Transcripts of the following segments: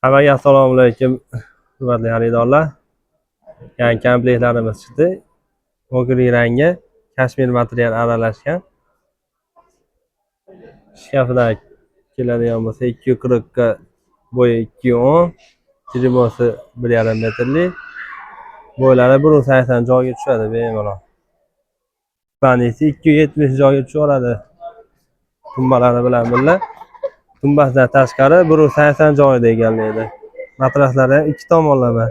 Hammaga assalomu alaykum, hurmatli xaridorlar. Yangi komplektlarimiz chiqdi. O'g'ri rangi kashmir material aralashgan. Shkafida keladigan bo'lsa 240 ga bo'yi 210, terimosi 1,5 metrli. Bo'ylari 180 joyga tushadi bemalol. Banisi 270 joyga tushaveradi. Tumbalari bilan birga. Tumbasidan tashqari 180 joyida egallaydi. Matraslari ham ikki tomonlama.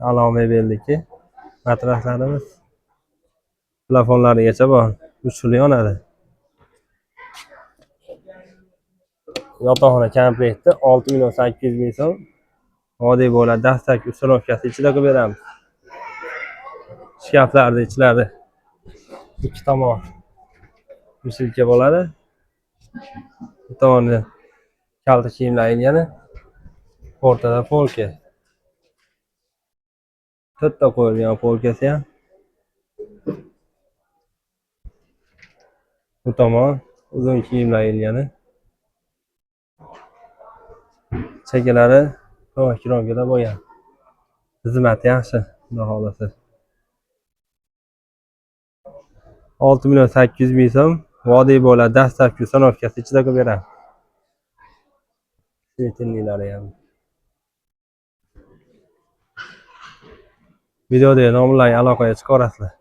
Alomat berdiki, matraslarimiz plafonlarigacha bor. 3 xil yonadi. Yotoqxona komplekti 6,800,000 so'm. Oddiy bo'ladi, dastlabki uстановkasi ichida qilib beramiz. Shkaflarning ichlari ikki tomon musilka bo'ladi. Bu tomonda kalta kiyimlar ilgani, o'rtada polka. To'rtta qo'yilgan polkasi ham. Bu tomon uzun kiyimlar ilgani. Chekalari kromkada bo'lgan. Xizmati yaxshi, xudo xolasa. 6,800,000 so'm. Vodiy bo'ladi, dastlabki uстановkasi ichida qilib beramiz. Setinlilari ham. Videoda nomlarga aloqaga chiqa olasizlar.